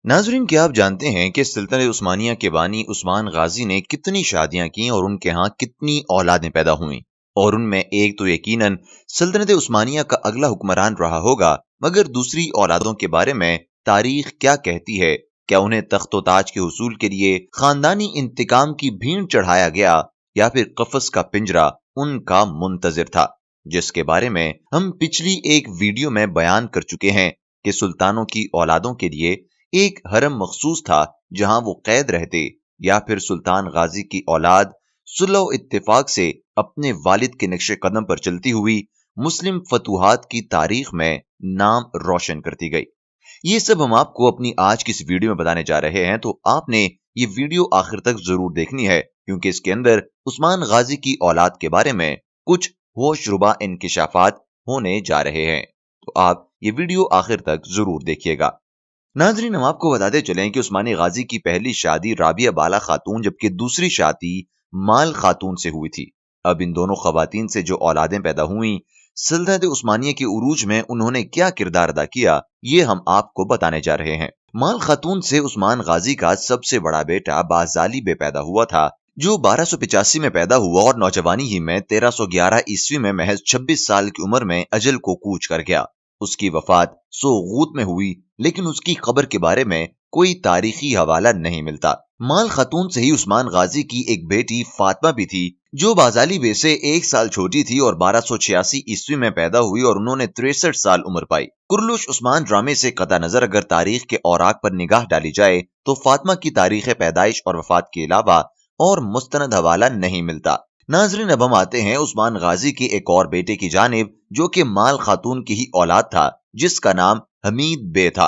नाजरीन, क्या आप जानते हैं कि सल्तनत उस्मानिया के बानी उस्मान गाजी ने कितनी शादियां की और उनके यहाँ कितनी औलादें पैदा हुई। और उनमें एक तो यकीनन सल्तनत उस्मानिया का अगला हुक्मरान रहा होगा, मगर दूसरी औलादों के बारे में तारीख क्या कहती है? क्या उन्हें तख्तो ताज के हुसूल के लिए खानदानी इंतकाम की भीड़ चढ़ाया गया, या फिर कफस का पिंजरा उनका मुंतजिर था? जिसके बारे में हम पिछली एक वीडियो में बयान कर चुके हैं कि सुल्तानों की औलादों के लिए एक हरम मखसूस था जहां वो कैद रहते, या फिर सुल्तान गाजी की औलाद सुलह इत्तेफाक से अपने वालिद के नक्शे कदम पर चलती हुई मुस्लिम फतूहात की तारीख में नाम रोशन करती गई। ये सब हम आपको अपनी आज की इस वीडियो में बताने जा रहे हैं, तो आपने ये वीडियो आखिर तक जरूर देखनी है, क्योंकि इसके अंदर उस्मान गाजी की औलाद के बारे में कुछ होशरुबा इंकिशाफात होने जा रहे हैं। तो आप ये वीडियो आखिर तक जरूर देखिएगा। नाजरीन, हम आपको बताते चलें कि उस्मानी गाजी की पहली शादी राबिया बाला खातून जबकि दूसरी शादी माल खातून से हुई थी। अब इन दोनों खवातीन से जो औलादें पैदा हुई, सल्तनत उस्मानिया के उरूज में उन्होंने क्या किरदार अदा किया, ये हम आपको बताने जा रहे हैं। माल खातून से उस्मान गाजी का सबसे बड़ा बेटा बाजाली बे पैदा हुआ था, जो 1285 में पैदा हुआ और नौजवानी ही में 1311 ईस्वी में महज 26 साल की उम्र में अजल को कूच कर गया। उसकी वफात सोगूत में हुई, लेकिन उसकी खबर के बारे में कोई तारीखी हवाला नहीं मिलता। माल खातून से ही उस्मान गाजी की एक बेटी फातिमा भी थी, जो बाजाली बे से 1 साल छोटी थी और 1286 ईस्वी में पैदा हुई और उन्होंने 63 साल उम्र पाई। कुरलुश उस्मान ड्रामे से कता नजर अगर तारीख के औराक पर निगाह डाली जाए तो फातिमा की तारीख पैदाइश और वफात के अलावा और मुस्तनद हवाला नहीं मिलता। नाजरीन, अब हम आते हैं उस्मान गाजी के एक और बेटे की जानिब, जो कि माल खातून की ही औलाद था, जिसका नाम हमीद बे था,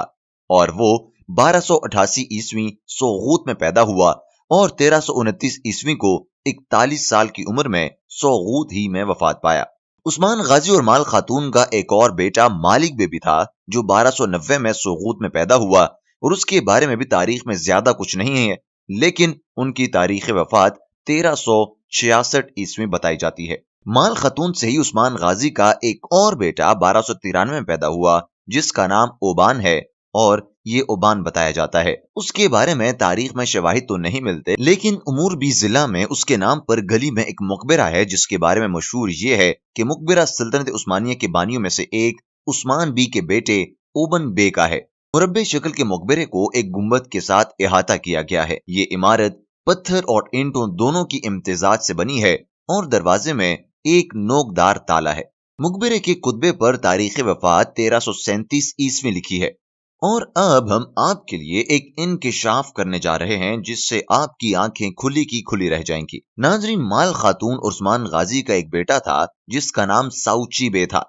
और वो 1288 ईस्वी सोगूत में पैदा हुआ और 1329 ईस्वी को 41 साल की उम्र में सोगूत ही में वफात पाया। उस्मान गाजी और माल खातून का एक और बेटा मालिक बे भी था, जो 1290 में सोगूत में पैदा हुआ, और उसके बारे में भी तारीख में ज्यादा कुछ नहीं है, लेकिन उनकी तारीख वफात 1366 ईस्वी बताई जाती है। माल खातून से ही उस्मान गाजी का एक और बेटा 1293 में पैदा हुआ, जिसका नाम ओबान है, और ये ओबान बताया जाता है। उसके बारे में तारीख में शवाहिद तो नहीं मिलते, लेकिन उमूरबी जिला में उसके नाम पर गली में एक मकबरा है, जिसके बारे में मशहूर ये है कि मकबरा सल्तनत उस्मानिया के बानियों में से एक उस्मान बी के बेटे ओबन बे का है। मुरब्बे शक्ल के मकबरे को एक गुंबद के साथ इहाता किया गया है। ये इमारत पत्थर और ईंटों दोनों की इम्तिजाज से बनी है और दरवाजे में एक नोकदार ताला है। मुकबरे के कुतबे पर तारीख वफात 1337 ईस्वी लिखी है। और अब हम आपके लिए एक इंकिशाफ करने जा रहे हैं, जिससे आपकी आंखें खुली की खुली रह जाएंगी। नाजरीन, माल खातून उस्मान गाजी का एक बेटा था, जिसका नाम साउची बे था।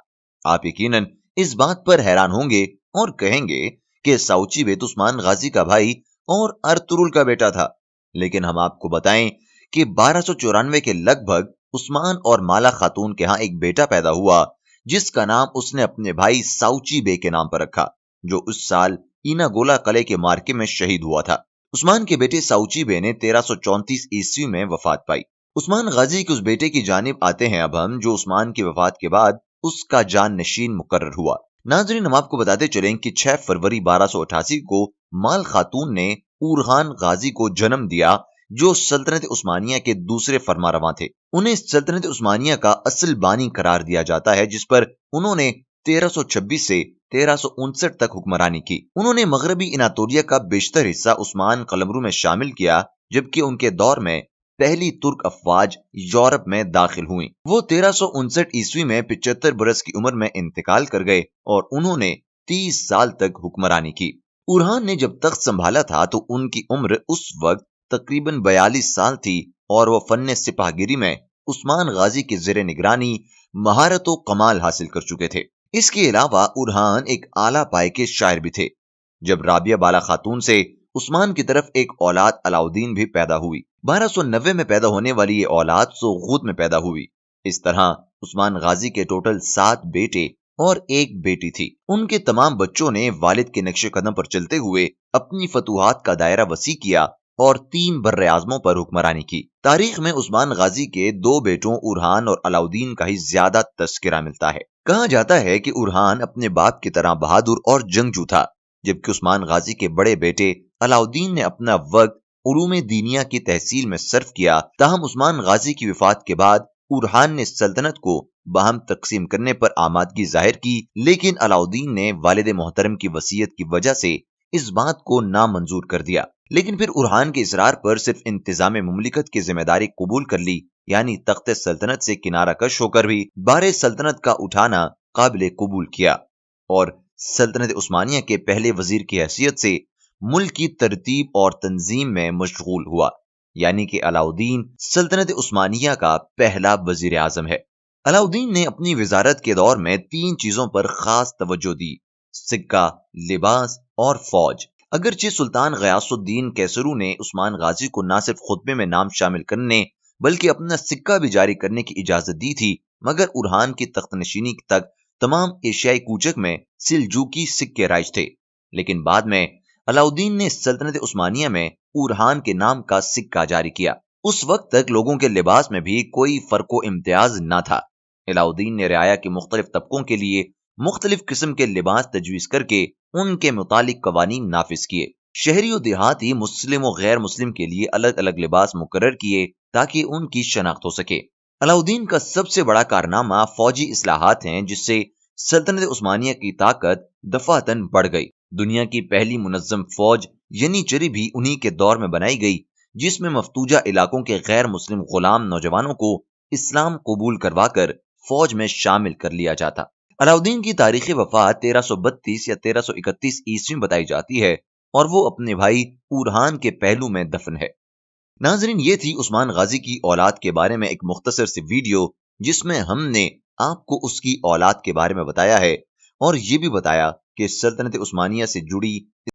आप यकीनन इस बात पर हैरान होंगे और कहेंगे कि साउची बे तो उस्मान गाजी का भाई और अर्तुरुल का बेटा था, लेकिन हम आपको बताएं कि 1294 के लगभग उस्मान और माला खातून के यहाँ एक बेटा पैदा हुआ, जिसका नाम उसने अपने भाई साउची बे के नाम पर रखा, जो उस साल इनागोला कले के मार्के में शहीद हुआ था। उस्मान के बेटे साउची बे ने 1334 ईस्वी में वफात पाई। उस्मान गाजी के उस बेटे की जानिब आते हैं अब हम, जो उस्मान की वफात के बाद उसका जान नशीन मुकर्रर हुआ। नाजरीन, हम आपको बताते चलें कि 6 फरवरी 1288 को माल खातून ने उरहान गाजी को जन्म दिया, जो सल्तनत उस्मानिया के दूसरे फरमारवां थे। उन्हें सल्तनत उस्मानिया का असल बानी करार दिया जाता है, जिस पर उन्होंने 1326 से 1359 तक हुक्मरानी की। उन्होंने मगरबी इनातोलिया का बेशतर हिस्सा उस्मान कलमरू में शामिल किया, जबकि उनके दौर में पहली तुर्क अफवाज यूरोप में दाखिल हुई। वो 1359 ईस्वी में 75 बरस की उम्र में इंतकाल कर गए और उन्होंने 30 साल तक हुक्मरानी की। उरहान ने जब तख्त संभाला था तो उनकी उम्र उस वक्त तकरीबन 42 साल थी और वो फन्ने सिपाहगिरी में उस्मान गाजी के ज़ेरे निगरानी महारत व कमाल हासिल कर चुके थे। इसके अलावा उरहान एक आला पाए के शायर भी थे। जब राबिया बाला खातून से उस्मान की तरफ एक औलाद अलाउद्दीन भी पैदा हुई। 1290 में पैदा होने वाली ये औलाद सोगूत में पैदा हुई। इस तरह उस्मान गाजी के टोटल 7 बेटे और एक बेटी थी। उनके तमाम बच्चों ने वालिद के नक्शे कदम पर चलते हुए अपनी फतूहात का दायरा वसी किया और 3 बर्रे आज़मों पर हुक्मरानी की। तारीख में उस्मान गाजी के 2 बेटों उरहान और अलाउद्दीन का ही ज्यादा तस्करा मिलता है। कहा जाता है कि उरहान अपने बाप की तरह बहादुर और जंगजू था। جبکہ عثمان غازی کے بڑے بیٹے علاؤدین نے اپنا وقت علوم دینیا کی تحصیل میں صرف کیا۔ تاہم عثمان غازی کی وفات کے بعد اورحان نے سلطنت کو باہم تقسیم کرنے پر آمادگی ظاہر کی، لیکن علاؤدین نے والد محترم کی وصیت کی وجہ سے اس بات کو نامنظور کر دیا۔ لیکن پھر اورحان کے اصرار پر صرف انتظام مملکت کی ذمہ داری قبول کر لی، یعنی تخت سلطنت سے کنارہ کش ہو کر بھی بار سلطنت کا اٹھانا قابل قبول کیا، اور سلطنت عثمانیہ کے پہلے وزیر کی حیثیت سے ملک کی ترتیب اور تنظیم میں مشغول ہوا، یعنی کہ علاؤدین سلطنت عثمانیہ کا پہلا وزیر اعظم ہے۔ علاؤدین نے اپنی وزارت کے دور میں 3 چیزوں پر خاص توجہ دی: سکہ، لباس اور فوج۔ اگرچہ سلطان غیاث الدین کیسرو نے عثمان غازی کو نہ صرف خطبے میں نام شامل کرنے بلکہ اپنا سکہ بھی جاری کرنے کی اجازت دی تھی، مگر اورحان کی تخت نشینی تک تمام ایشیائی کوچک میں سلجوقی سکے رائج تھے۔ لیکن بعد میں علاؤدین نے سلطنت عثمانیہ میں اورحان کے نام کا سکہ جاری کیا۔ اس وقت تک لوگوں کے لباس میں بھی کوئی فرق و امتیاز نہ تھا۔ علاؤدین نے رعایا کے مختلف طبقوں کے لیے مختلف قسم کے لباس تجویز کر کے ان کے متعلق قوانین نافذ کیے۔ شہری و دیہاتی، مسلم و غیر مسلم کے لیے الگ الگ لباس مقرر کیے تاکہ ان کی شناخت ہو سکے۔ علاؤدین کا سب سے بڑا کارنامہ فوجی اصلاحات ہیں، جس سے سلطنت عثمانیہ کی طاقت دفعتاً بڑھ گئی۔ دنیا کی پہلی منظم فوج ینیچری بھی انہی کے دور میں بنائی گئی، جس میں مفتوجہ علاقوں کے غیر مسلم غلام نوجوانوں کو اسلام قبول کروا کر فوج میں شامل کر لیا جاتا۔ علاؤدین کی تاریخی وفات 1332 یا 1331 عیسوی بتائی جاتی ہے، اور وہ اپنے بھائی اورحان کے پہلو میں دفن ہے۔ ناظرین، یہ تھی عثمان غازی کی اولاد کے بارے میں ایک مختصر سی ویڈیو، جس میں ہم نے آپ کو اس کی اولاد کے بارے میں بتایا ہے، اور یہ بھی بتایا کہ سلطنت عثمانیہ سے جڑی